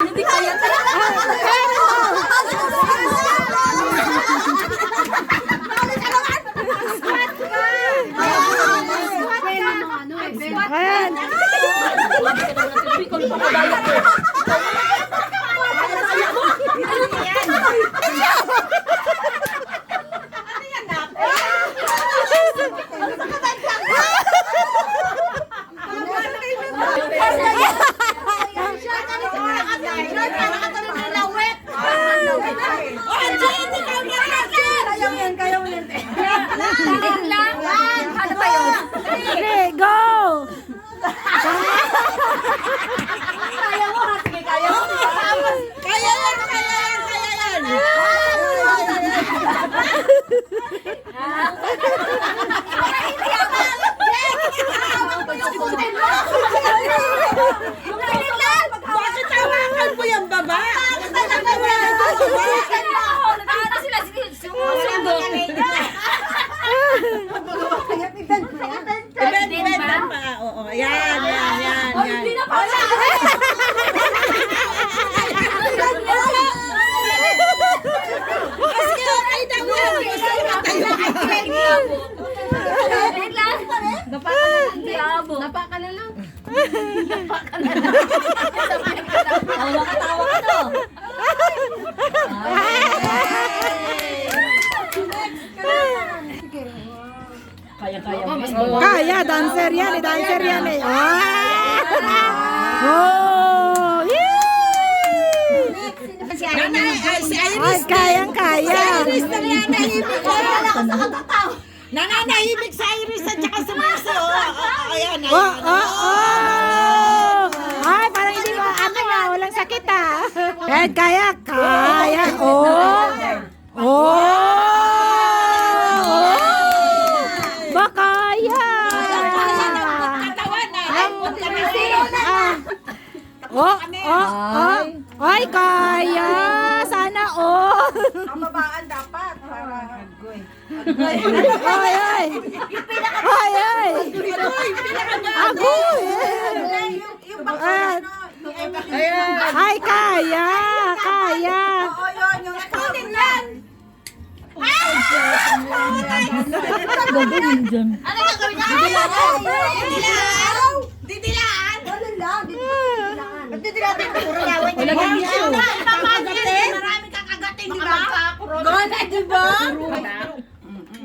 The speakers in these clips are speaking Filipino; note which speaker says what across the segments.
Speaker 1: Hindi kaya
Speaker 2: Ayan. Okay, go!
Speaker 3: Bakit tawakan mo yung baba? Ibent pa. Oo, yan. Kasi okay daw yan.
Speaker 1: Napaka na lang. Tawa ka to.
Speaker 2: Kaya, dancer yan eh. Oh! Yay! Ay, kayang-kaya.
Speaker 3: Nananahimik sa Iris at saka sa Marso. Ayan.
Speaker 2: Ay, parang hindi mo walang sakit ah. Kaya. Bakaya. Ay, kaya. Sana
Speaker 3: Ang babaan dapat.
Speaker 2: Ay. Agoy. Ay, kaya.
Speaker 3: Oo, yun. Yung nakunin yan.
Speaker 1: Ano gagawin niya?
Speaker 3: Didilaan. Maraming kakagatin, di ba? Gona, di ba?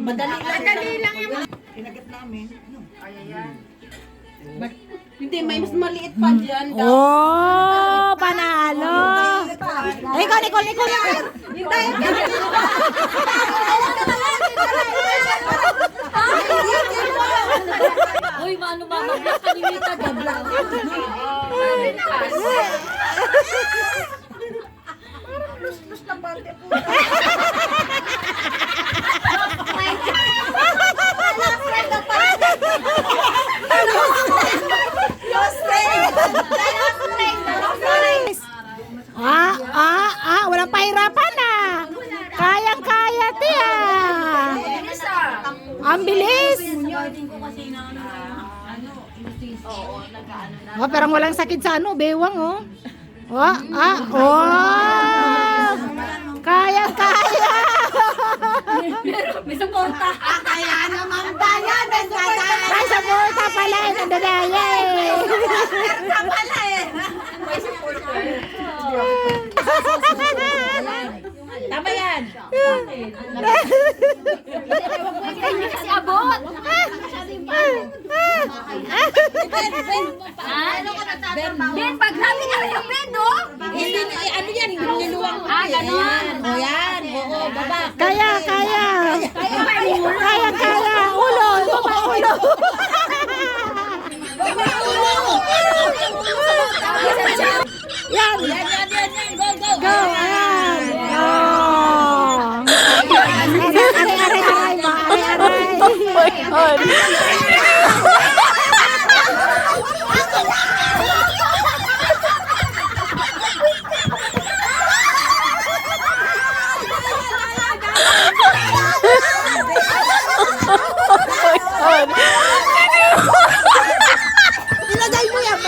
Speaker 3: Madali lang yung... Kinagat namin. Hindi, may mas maliit pa dyan.
Speaker 2: Oh, panalo. Nicole.
Speaker 1: Uy, mano mamaglas ka ni Mita Gabla.
Speaker 3: Lus na bate po.
Speaker 2: Walang pahirapan ah. Kayang-kaya tiya. Ang bilis. Oh, parang walang sakit sa bewang oh. Kayang-kaya.
Speaker 1: May suporta.
Speaker 3: Kaya naman tayo.
Speaker 2: May suporta pala eh. Nandadaya eh.
Speaker 3: Pala eh. Tama yan.
Speaker 1: Hindi kasi abot. Ben, pag namin na yung Ben, no?
Speaker 3: Ano yan? Niluwang.
Speaker 1: Ganon.
Speaker 3: O yan. Oo, baba.
Speaker 2: Kaya. Ulo. Yan.
Speaker 3: Go.
Speaker 2: Ayan.
Speaker 3: Ilagay mo yan.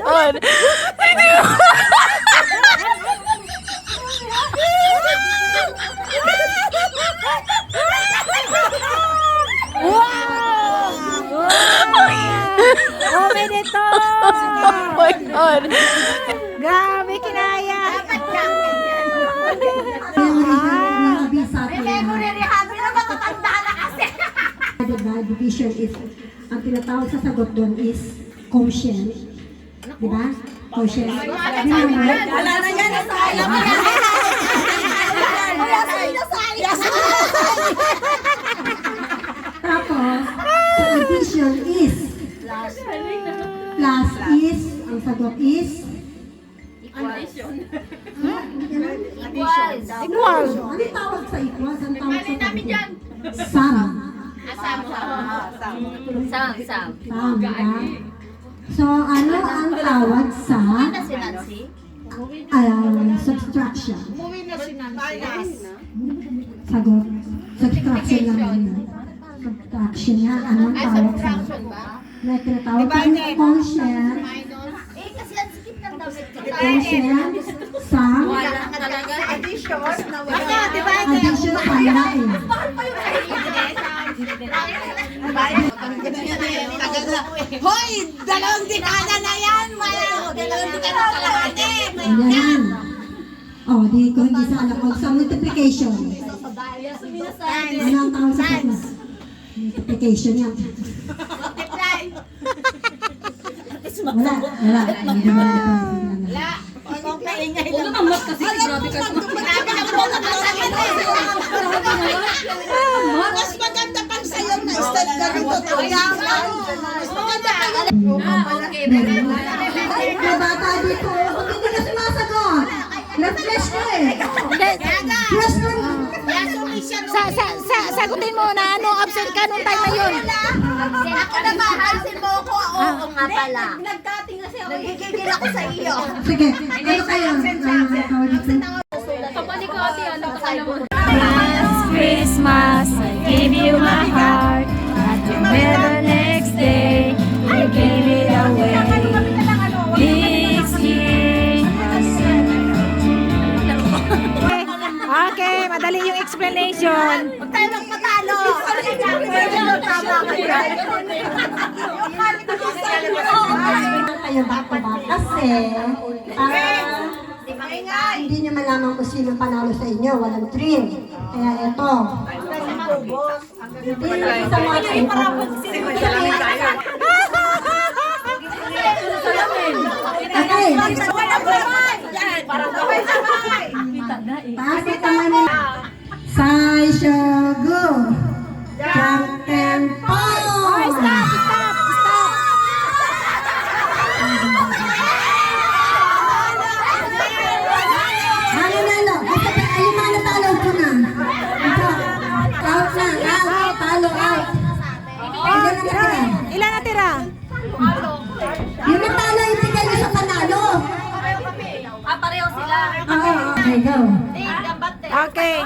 Speaker 2: God. Oh, may dito! Oh my God! Grabe, kinaya!
Speaker 4: Division is, ang tinatawag sa sagot doon is quotient. Di ba? Quotient.
Speaker 3: Wala na yan. Alam mo yan.
Speaker 4: Tapos, sa addition is, plus is, ang sagot is,
Speaker 1: Equals.
Speaker 2: Equal!
Speaker 4: ano tawag sa equals? Ang tawag sa sagot? Sum.
Speaker 1: Sam.
Speaker 4: Sum, diba? So, ano ang tawag sa
Speaker 1: Si Nancy.
Speaker 4: subtraction?
Speaker 3: Minus.
Speaker 4: Sagot. Subtraction lang yun. Subtraction yan. Anong tawag sa na tinatawag sa quotient?
Speaker 1: Kasi ang sikip ng damit ko.
Speaker 4: Quotient, sum,
Speaker 3: Addition na wala.
Speaker 4: addition, pala eh.
Speaker 3: Hoy! Dalawang dekada na yan! Dalawang dekada na kalahati!
Speaker 4: Ayan. Oh, di ko hindi sa alam. Sa multiplication. Ano ang tawag sa plus? Multiplication yan. Wala. Hindi mo na
Speaker 1: Huwag ka mamat kasi grabe ka.
Speaker 3: Mas maganda pang sa'yo na style ka dito. Mas maganda pa yun.
Speaker 1: Okay.
Speaker 4: May bata dito. Hindi ka sumasagot. Refresh ko eh. Refresh mo.
Speaker 2: Sagutin mo na ano, absent ka nung time na yun.
Speaker 1: Ako na mahasin mo ako. Oo nga pala. Nagigigil ako sa iyo.
Speaker 4: Sige. Ano kayo? Tawag dito.
Speaker 1: Kapali ko ate, ano kasala mo?
Speaker 2: Last Christmas, I gave you my heart. At the very next day, you gave it away. This year, okay, madali yung explanation.
Speaker 1: Huwag tayo magpatalo.
Speaker 4: Kayo back to back. Kasi, hindi nyo malaman kung sino panalo sa inyo. Walang trim. Kaya eto. Hindi sa mga trim. Okay. Taas ang kamay nila. Sai Shogu. Jangken Po.
Speaker 2: Stop!
Speaker 4: Halo. Ayun na natalo ko na. Out na. Out. Talo out. Ilan na natira?
Speaker 2: Ilan natira?
Speaker 4: Yung natalo yung bigay nyo sa panalo.
Speaker 1: Pareho sila.
Speaker 4: Okay, go.
Speaker 2: Okay.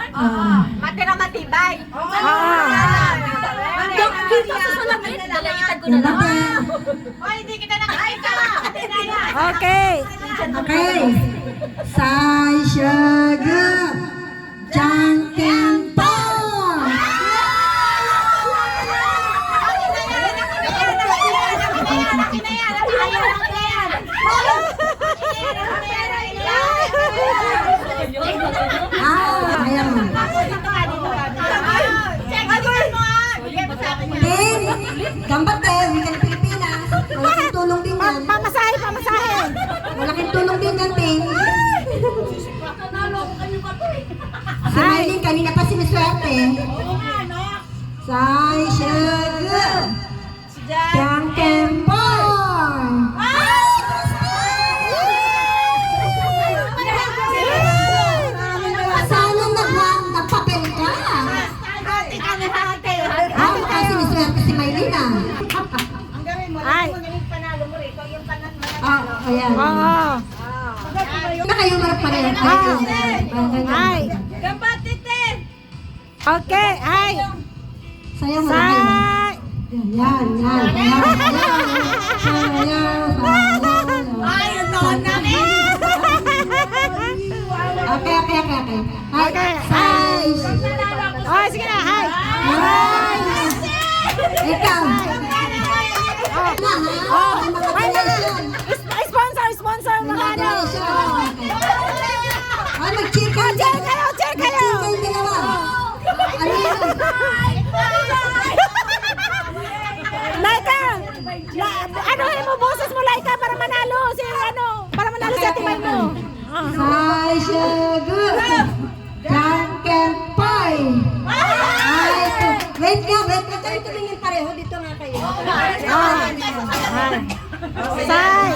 Speaker 1: Matira matibay. Dito sa salamin. Dalaitan ko na lang. Hoy, hindi kita nakakita.
Speaker 2: Okay.
Speaker 4: Okay. Sai Shogu. Jangken Po. Ayan. Tin, gambat eh. Hindi ka ng Pilipinas. Malaking tulong din yan.
Speaker 2: Pamasahe.
Speaker 4: Malaking tulong din yan, Tin. Si Maylin, kanina pa siniswerte. Sai Shogu. Jangken Po. Sana nagpapel ka. Kaya siniswerte si Maylin ah.
Speaker 2: Ay.
Speaker 4: Ayan.
Speaker 2: Oo.
Speaker 4: Na kayo marap pareho.
Speaker 2: Ay. Okay, ay.
Speaker 4: Sayaw mo na kayo.
Speaker 2: Say.
Speaker 4: Yan.
Speaker 3: Ay, ang noon namin.
Speaker 4: Okay. Hi.
Speaker 2: Okay.
Speaker 4: Hi.
Speaker 2: Oh, sige na, ay.
Speaker 4: Hi. Ikaw.
Speaker 2: Oh, ay, sponsor, mga ano.
Speaker 4: Ay, mag-cheer kayo.
Speaker 2: Cheer kayo.
Speaker 4: Mag-cheer kayo dalawa. Ano yun?
Speaker 2: Laika! Ano mo boses mo, Laika, para manalo si Ate May mo.
Speaker 4: Hi, Sugar. Drunken Pie. Wait ka. Kayo tumingin pareho. Dito nga kayo.
Speaker 2: Say!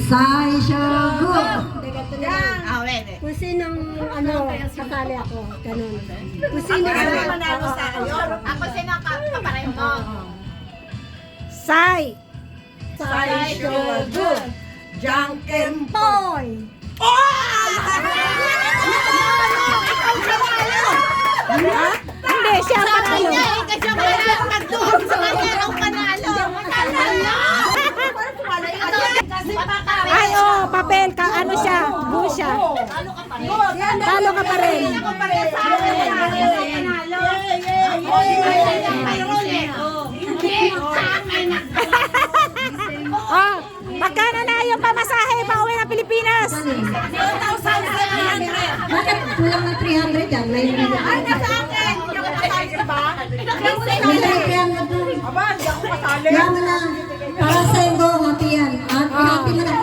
Speaker 4: Sai Sugar.
Speaker 1: Kung sinong kasali ako, ganun. Kung sino
Speaker 3: Manalo sa akin.
Speaker 1: Ako sino kapareho mo.
Speaker 2: Say!
Speaker 3: Sai Sugar. Drunken
Speaker 1: Boy!
Speaker 2: Hindi, siya ang panalo.
Speaker 1: Kasi ang panalo, nagtuhog sa kanya, ang panalo.
Speaker 2: Ay, oh, papel ka, ano siya, buo siya. Talo ka pa rin. Oh, magkano na yung pamasahe pa uwi ng Pilipinas?
Speaker 4: Bakit kulang ng 300 yan? May
Speaker 3: Ay, nasa akin. Hindi ako kasali ba?
Speaker 4: may 300 doon.
Speaker 3: Aba, hindi ako kasali.
Speaker 4: Kaya mo na, para sa inyo, happy yan. At ihati mo na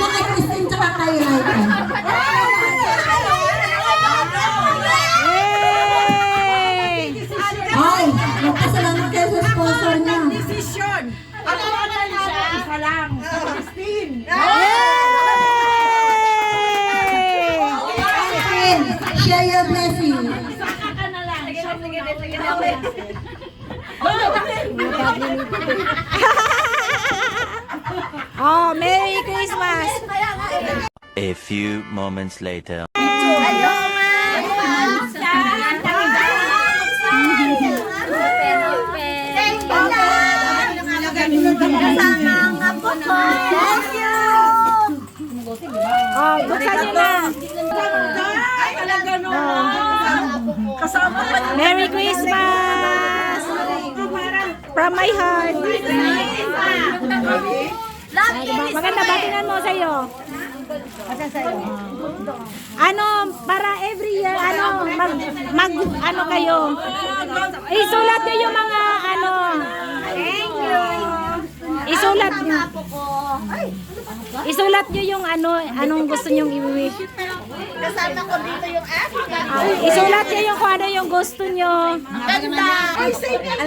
Speaker 4: kay Christine tsaka kay Laika.
Speaker 2: Yay!
Speaker 4: Ay, magpasalamat kayo sa sponsor niya.
Speaker 3: Decision. Ako ang nanalo. Isa lang. Christine.
Speaker 2: Yay!
Speaker 4: Christine, share your blessing.
Speaker 2: Oh, Merry Christmas!
Speaker 5: A few moments later.
Speaker 2: Oh, buksan niyo na.
Speaker 3: Ay, talaga noon. Kasama pa niya.
Speaker 2: Merry Christmas! From my heart. Maganda ba? Tingnan mo sa'yo. Ano, para every year, ano kayo. Isulat niyo yung mga, Isulat niyo yung anong gusto niyong i-wish.
Speaker 1: Kasama ko dito yung Africa.
Speaker 2: Isulat niyo yung kung ano yung gusto niyo.
Speaker 1: Ganda! Ay, save it!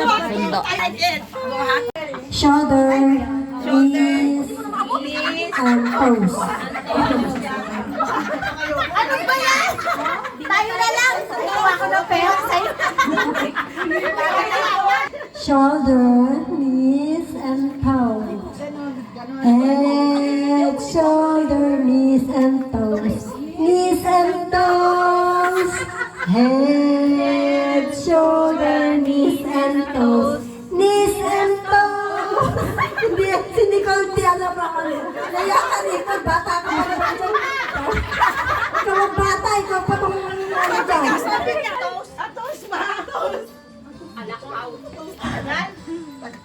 Speaker 4: Shoulder, knees, and toes.
Speaker 1: Ano ba yan? Tayo na lang! Kuha ko ng pera sa'yo.
Speaker 4: Shoulder, knees, and toes. Head, shoulder, knees, and toes. Knees and toes. Head, shoulder, knees, and toes. Knees and toes. Hindi ko alam ako. Kaya ka rin, bata ka pa naman dyan. Ikaw ang bata, ikaw pa itong ano dyan.
Speaker 3: Sabi niya, toast ba? Toast.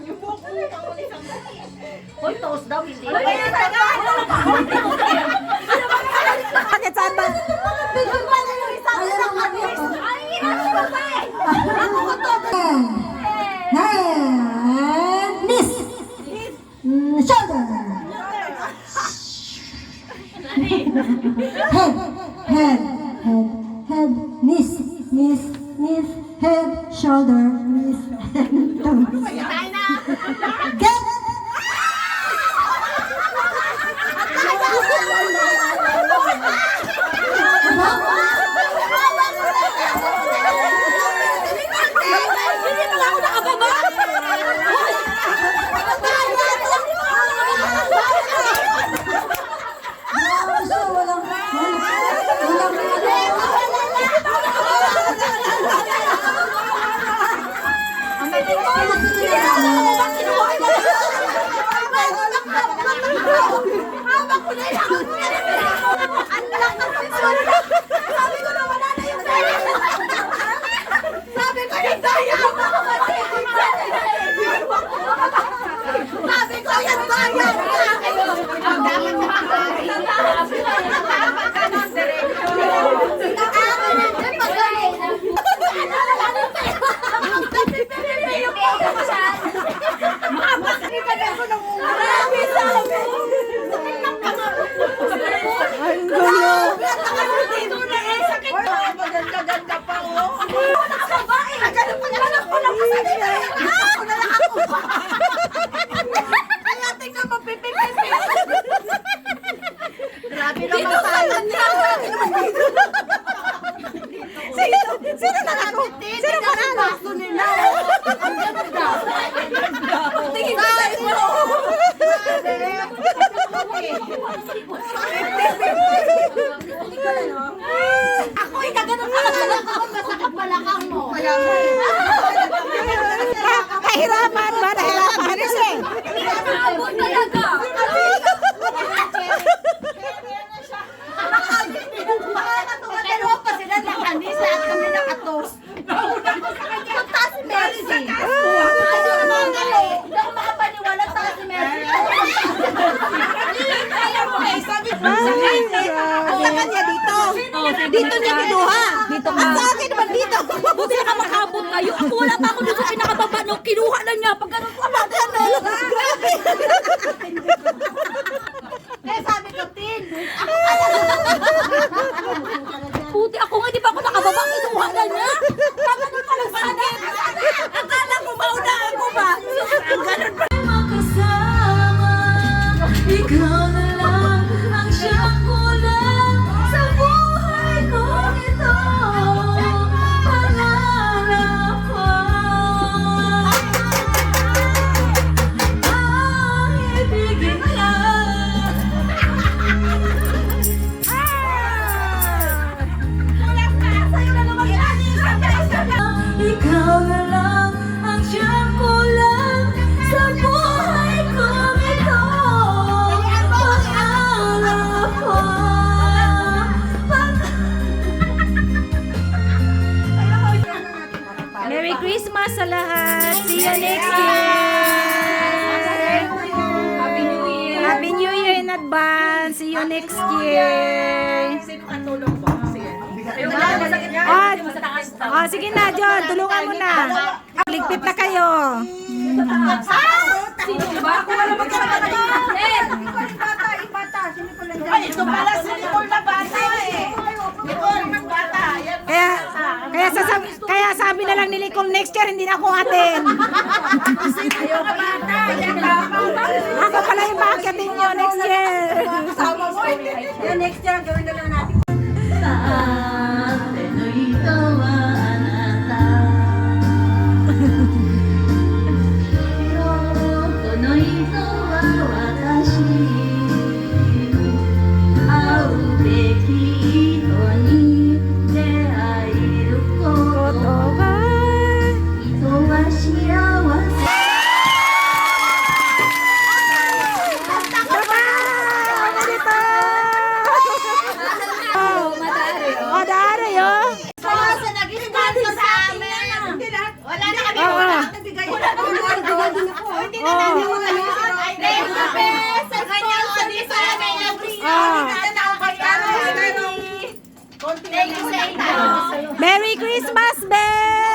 Speaker 3: Yung buhok mo.
Speaker 1: Hoy, toast daw, hindi.
Speaker 2: Bakit saan ba?
Speaker 1: Bigyan pa na yung isang
Speaker 4: Ayaw nga niya po.
Speaker 1: Ay, hirap ko pa eh. Ako ko to.
Speaker 4: Head, knees, shoulder. Head, knees, head, shoulder, knees, and toes.
Speaker 1: Tayo na.
Speaker 4: Get!
Speaker 1: Hindi pala ako nakababa.
Speaker 4: Walang
Speaker 3: Sabi ko yan, bayan!
Speaker 1: Ang dapat sa pag-aari.
Speaker 2: Ang gulo.
Speaker 3: Maganda-ganda pa, oh. Nagkaroon pa naman ako ng pasalita. Ako na lang ako. Kaya tingnan mo, pipi-pipi. Grabe naman tayo. Grabe naman dito. Sino nanalo? Sino manalo? Gusto nila. Ang ganda. Tingin ko sa iyo. Ako ay kaganon ka lang ako masakit balakang mo.
Speaker 2: Kahirapan ba? Nahirapan siya.
Speaker 1: Abot talaga.
Speaker 3: Pero pa sila nakanis at kami nakatos. Nauna ko sa kanya. Punta si Mercy. Ano naman galing? Hindi ako makapaniwala sa si Mercy. Kaya mo eh, sabi ko sa kanya dito. Dito niya kinuha.
Speaker 2: Dito
Speaker 3: At sa
Speaker 2: ka.
Speaker 3: akin naman dito.
Speaker 1: Buti na makabot kayo. Ako wala pa ako doon sa pinakababa. No, kinuha na niya. Pag ganun ko.
Speaker 3: Grabe. Kaya sabi ko, Tin,
Speaker 1: Puti ako nga. Di pa ako nakababa. Kinuha na niya. Pag ganun pa lang sana.
Speaker 3: akala ko mauna ako ba? Ang ganun pa.
Speaker 2: Makasama, ikaw na lang ang siyang kulang sa buhay ko ito. Pangarap ko ang ibigin ka. Ikaw na lang ang siyang kulang sa buhay ko ito. Pangarap ko. Merry Christmas sa lahat. See you next year. Happy New Year. Happy New Year in advance. See you next year.
Speaker 3: Sino ang tulong po? Sige.
Speaker 2: Oh, sige na, John. Tulungan mo na. Ligpit na kayo.
Speaker 3: Sino ba? Ako wala magkakatagal. Ay, ito pala si Nicole na bata eh. Nicole, bata. Yan.
Speaker 2: Kaya sabi na lang ni Nicole, next year hindi na ako atin.
Speaker 3: Ayaw ka bata. Yan tama.
Speaker 2: Ako pala yung baakatin nyo next year.
Speaker 3: Kasama mo.
Speaker 4: Next year, gawin na lang natin.
Speaker 2: Oh, dari oh.
Speaker 3: So, sa naging kanto sa amin. Wala na kami.
Speaker 2: Oo.
Speaker 3: Wala na bigay. Hindi na namin wala. Thank you, Bes. Sa kanyang audience sa amin. Thank you sa inyo.
Speaker 2: Merry Christmas, Bes!